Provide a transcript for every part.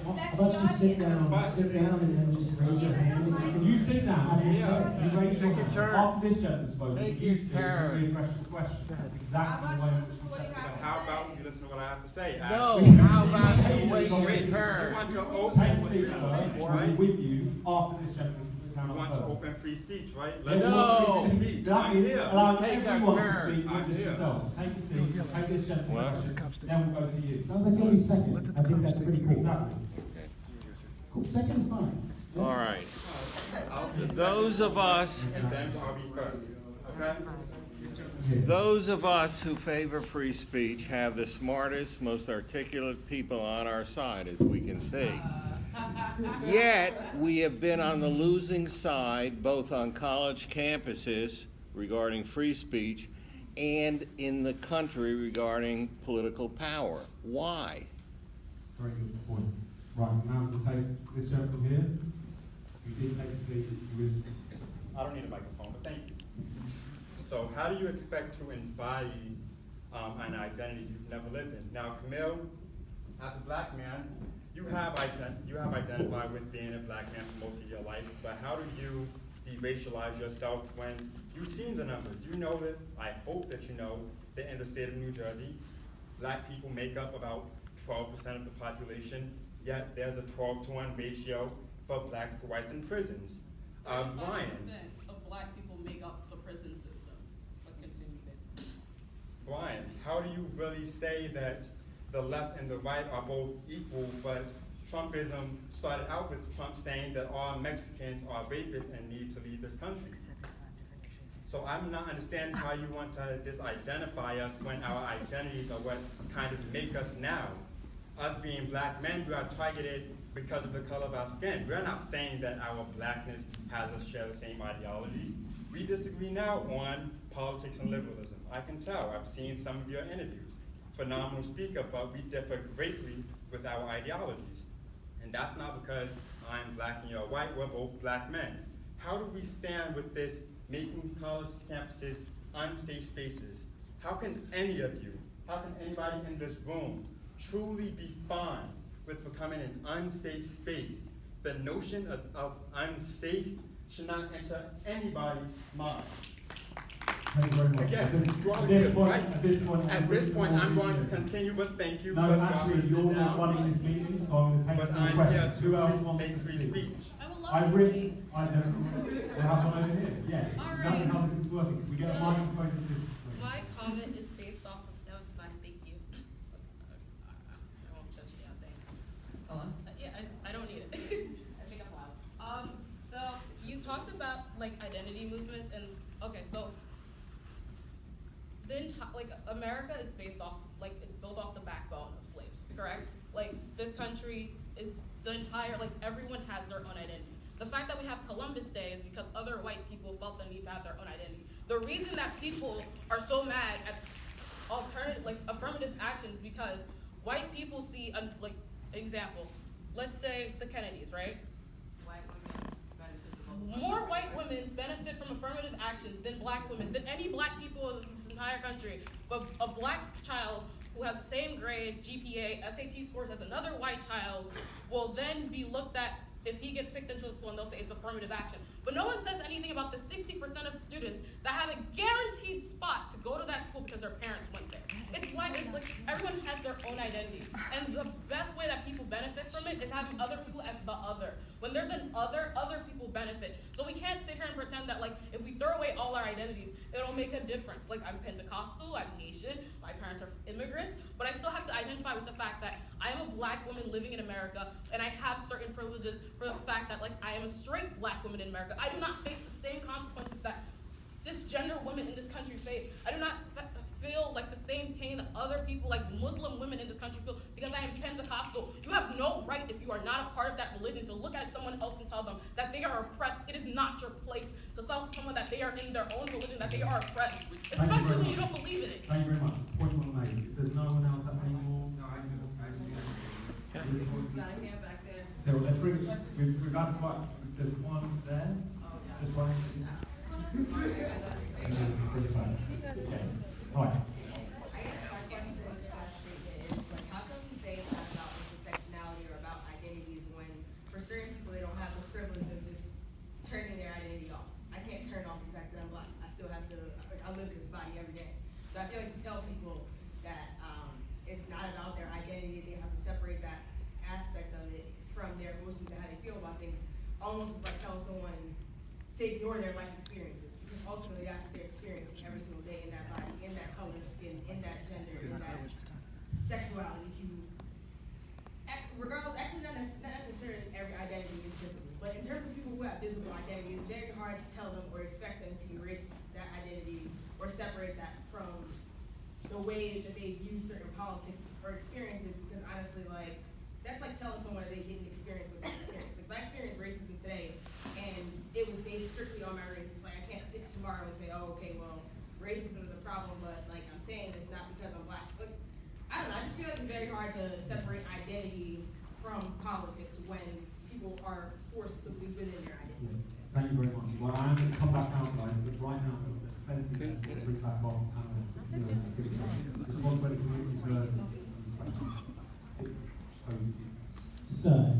How about you sit down and then just raise your hand? And You sit down. Yeah. You raise your hand. turn. After this gentleman spoke, Take you your used to turn. be addressed the question. That's exactly the way it was But how about you listen to what I have to say? No, how about you wait your You turn? want to Take open a free seat, speech, sir. We'll be right? with you after this gentleman sits down You on want to first. open free speech, right? Let No. free speech. That I'm is here. allowing Take a everyone to turn. speak, not I'm just here. yourself. Take a seat, take this gentleman's question, then we'll go to you. Sounds like you'll be second. I think that's pretty cool. Exactly. Cool, second is fine. Yeah. All right. I'll just Those of us, and then I'll be first, okay? those of us who favor free speech have the smartest, most articulate people on our side, as we can see. Yet, we have been on the losing side, both on college campuses regarding free speech and in the country regarding political power. Why? Very good point. Right, now we'll take this gentleman here. You did take a seat. You was- I don't need a microphone, but thank you. So how do you expect to embody an identity you've never lived in? Now, Camille, as a black man, you have identified with being a black man for most of your life, but how do you de-racialize yourself when you've seen the numbers? You know that, I hope that you know, that in the state of New Jersey, black people make up about 12% of the population, yet there's a 12-to-1 ratio for blacks to whites in prisons. Ryan, 35% of black people make up the prison system. But continue then. Brian, how do you really say that the left and the right are both equal, but Trumpism started out with Trump saying that all Mexicans are rapists and need to leave this country? So I'm not understanding how you want to disidentify us when our identities are what kind of make us now. Us being black men, we are targeted because of the color of our skin. We're not saying that our blackness has us share the same ideologies. We disagree now on politics and liberalism. I can tell, I've seen some of your interviews. Phenomenal speaker, but we differ greatly with our ideologies. And that's not because I'm black and you're white, we're both black men. How do we stand with this making college campuses unsafe spaces? How can any of you, how can anybody in this room truly be fine with becoming an unsafe space? The notion of unsafe should not enter anybody's mind. Thank you very much. Again, you At are this here, point, right? at this point, At this point, I'm going to continue, but thank you. No, but actually, you're not running this meeting, so I'm going to take But some I'm questions. here Who else to wants make to free speak? speech. I would love I to really, speak. I don't, we'll have one over here, yes. All Tell me right. how this is working. Can we get a So- microphone to this? please? My comment is based off of, no, it's fine, thank you. I won't shut you down, thanks. Yeah, I don't need it. I think I'm loud. So you talked about like identity movement and, okay, so then like America is based off, like it's built off the backbone of slaves, correct? Like this country is the entire, like everyone has their own identity. The fact that we have Columbus Day is because other white people felt the need to have their own identity. The reason that people are so mad at alternative, like affirmative actions, because white people see, like, example, let's say the Kennedys, right? More white women benefit from affirmative action than black women, than any black people in this entire country. But a black child who has the same grade, GPA, SAT scores as another white child will then be looked at if he gets picked into a school and they'll say it's affirmative action. But no one says anything about the 60% of students that have a guaranteed spot to go to that school because their parents went there. It's like everyone has their own identity. And the best way that people benefit from it is having other people as the other. When there's an other people benefit. So we can't sit here and pretend that like if we throw away all our identities, it'll make a difference. Like I'm Pentecostal, I'm Haitian, my parents are immigrants, but I still have to identify with the fact that I am a black woman living in America and I have certain privileges for the fact that like I am a straight black woman in America. I do not face the same consequences that cisgender women in this country face. I do not feel like the same pain that other people, like Muslim women in this country feel because I am Pentecostal. You have no right, if you are not a part of that religion, to look at someone else and tell them that they are oppressed. It is not your place to tell someone that they are in their own religion, that they are oppressed, especially when you don't believe in it. Thank you very much. Point well made. If there's no one else have any more? Got a hand back there. So let's bring, we've got quite, there's one there. Just one. Yes. Right. I guess my question is, how come you say it's not about intersectionality or about identity I feel like to tell people that it's not about their identity, they have to separate that aspect of it from their emotions and how they feel about things. Almost is like telling someone to ignore their life experiences, because ultimately that's what they're experiencing every single day in that body, in that color of skin, in that gender, in that sexuality, hue. Regardless, actually not necessarily every identity is visible, but in terms of people who have visible identity, it's very hard to tell them or expect them to erase that identity or separate that from the way that they view certain politics or experiences, because honestly, like, that's like telling someone that they didn't experience what they experienced. Like, I experienced racism today, and it was based strictly on my race. Like, I can't sit tomorrow and say, oh, okay, well, racism is a problem, but like I'm saying it's not because I'm black. Like, I don't know, I just feel like it's very hard to separate identity from politics when people are forcibly within their identities. Thank you very much. Well, I am going to come back out, guys, because right now, plenty of to bring back on panelists. Responsibility for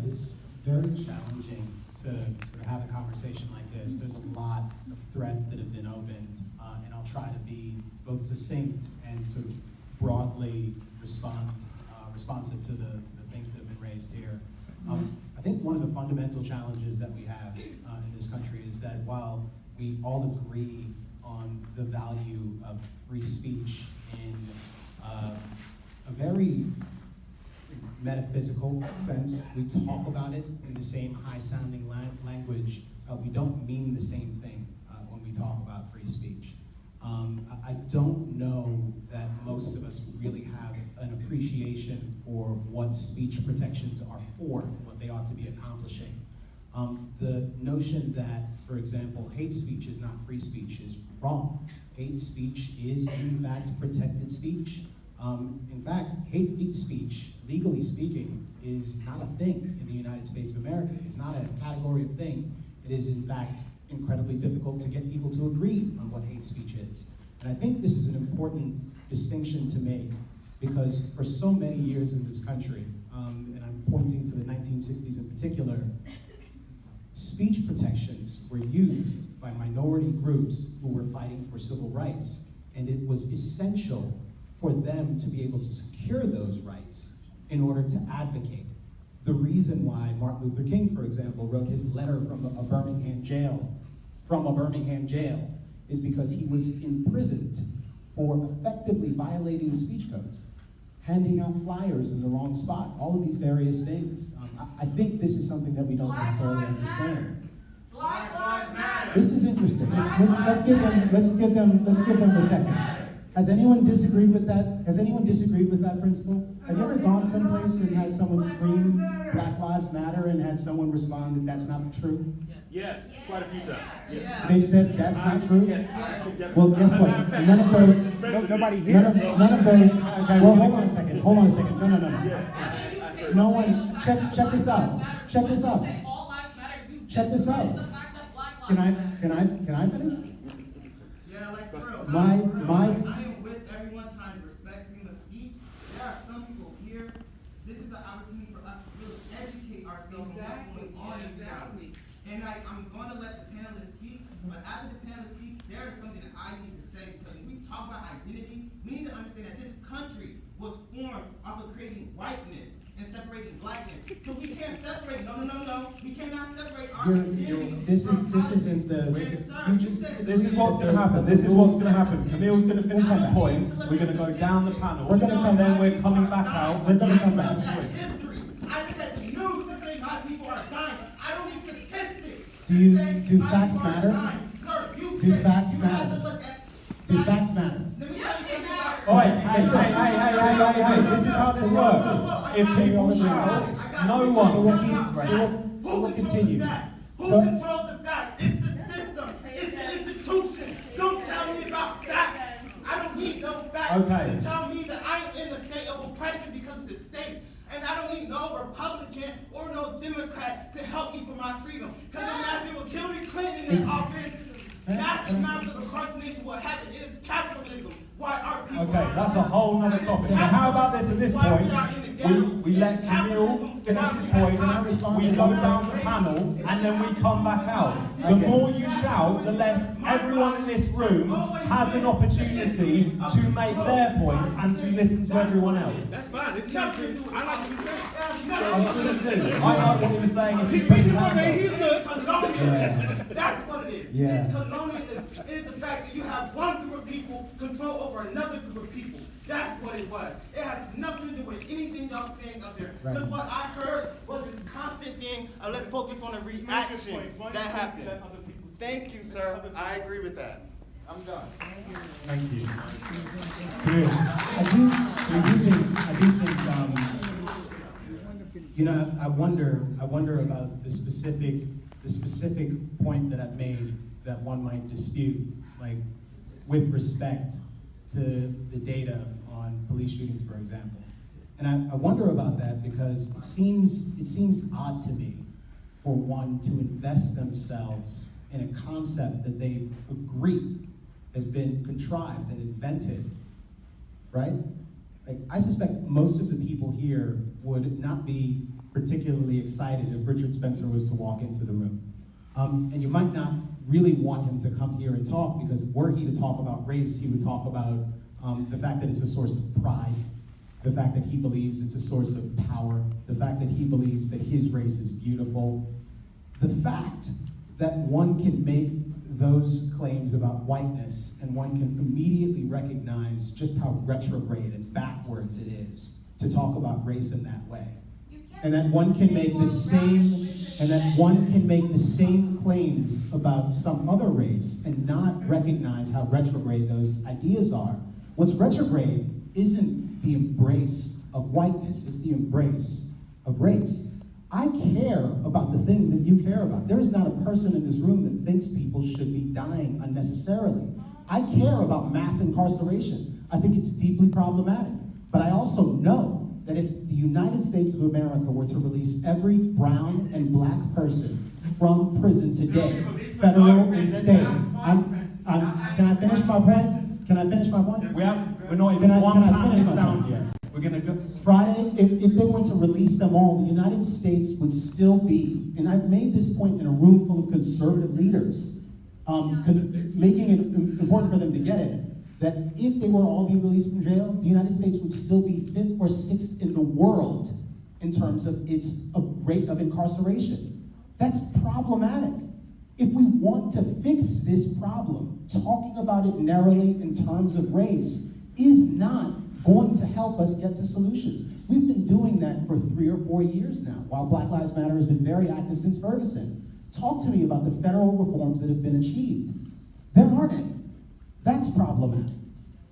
It's very challenging to have a conversation like this. There's a lot of threads that have been opened, and I'll try to be both succinct and sort of broadly responsive to the things that have been raised here. I think one of the fundamental challenges that we have in this country is that while we all agree on the value of free speech in a very metaphysical sense, we talk about it in the same high-sounding language. We don't mean the same thing when we talk about free speech. I don't know that most of us really have an appreciation for what speech protections are for, what they ought to be accomplishing. The notion that, for example, hate speech is not free speech is wrong. Hate speech is, in fact, protected speech. In fact, hate speech, legally speaking, is not a thing in the United States of America. It's not a category of thing. It is, in fact, incredibly difficult to get people to agree on what hate speech is. And I think this is an important distinction to make, because for so many years in this country, and I'm pointing to the 1960s in particular, speech protections were used by minority groups who were fighting for civil rights, and it was essential for them to be able to secure those rights in order to advocate. The reason why Martin Luther King, for example, wrote his letter from a Birmingham jail, is because he was imprisoned for effectively violating speech codes, handing out flyers in the wrong spot, all of these various things. I think this is something that we don't necessarily understand. Black Lives Matter. This is interesting. Let's give them a second. Has anyone disagreed with that? Has anyone disagreed with that principle? Have you ever gone someplace and had someone scream Black Lives Matter and had someone respond that that's not true? Yes, quite a few times. Yeah. They said that's not true? Yes. Well, guess what? None of those. Nobody here. None of those. Well, hold on a second. No. No one. Check this out. Check this out. Check this out. Can I finish? Yeah, like for real. My. I am with everyone trying to respect freedom of speech. There are some people here. This is an opportunity for us to really educate ourselves on what's going on in reality. And I'm going to let the panelists speak, but after the panelists speak, there is something that I need to say. Because when we talk about identity, we need to understand that this country was formed off of creating whiteness and separating blackness. So we can't separate. No. We cannot separate our identity. This isn't the. This is what's going to happen. Camille's going to finish his point. We're going to go down the panel. We're going to come then we're coming back out. We're going to come back. History. I look at the news to say my people are dying. I don't need statistics. Do facts matter? Do facts matter? Do facts matter? Hey, this is how this works. If people shout, no one. So we'll continue. Who controls the facts? It's the system. It's the institution. Don't tell me about facts. I don't need those facts to tell me that I'm in a state of oppression because of the state. And I don't need no Republican or no Democrat to help me for my freedom. Because if it was Hillary Clinton in office, mass amounts of incarceration will happen. It is capitalism. Why our people that's a whole nother topic. Now, how about this at this point? We let Camille finish his point, Can I respond? we go down the panel, and then we come back out. The more you shout, the less everyone in this room has an opportunity to make their point and to listen to everyone else. That's fine. It's not true. I like what you're saying. I like what he was saying if he put his hand up. He's good. Colonialism. That's what it is. Yeah. It's colonialism. It is the fact that you have one group of people control over another group of people. That's what it was. It has nothing to do with anything y'all saying up there. Because what I heard was this constant thing of let's focus on the reaction that happened. Thank you, sir. I agree with that. I'm done. Thank you. Good. I do think, you know, I wonder about the specific point that I've made that one might dispute, like with respect to the data on police shootings, for example. And I wonder about that because it seems odd to me for one to invest themselves in a concept that they agree has been contrived and invented, right? Like, I suspect most of the people here would not be particularly excited if Richard Spencer was to walk into the room. And you might not really want him to come here and talk, because were he to talk about race, he would talk about the fact that it's a source of pride, the fact that he believes it's a source of power, the fact that he believes that his race is beautiful. The fact that one can make those claims about whiteness and one can immediately recognize just how retrograde and backwards it is to talk about race in that way. And that one can make the same claims about some other race and not recognize how retrograde those ideas are. What's retrograde isn't the embrace of whiteness, it's the embrace of race. I care about the things that you care about. There is not a person in this room that thinks people should be dying unnecessarily. I care about mass incarceration. I think it's deeply problematic. But I also know that if the United States of America were to release every brown and black person from prison today, federal and state, can I finish my point? Can I finish my point? We're not even one panelist down yet. We're gonna go. Friday, if they were to release them all, the United States would still be, and I've made this point in a room full of conservative leaders, making it important for them to get it, that if they were to all be released from jail, the United States would still be 5th or 6th in the world in terms of its rate of incarceration. That's problematic. If we want to fix this problem, talking about it narrowly in terms of race is not going to help us get to solutions. We've been doing that for 3 or 4 years now, while Black Lives Matter has been very active since Ferguson. Talk to me about the federal reforms that have been achieved. There aren't any. That's problematic.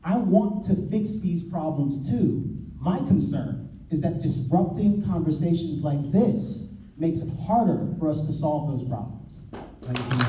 I want to fix these problems too. My concern is that disrupting conversations like this makes it harder for us to solve those problems. Thank you.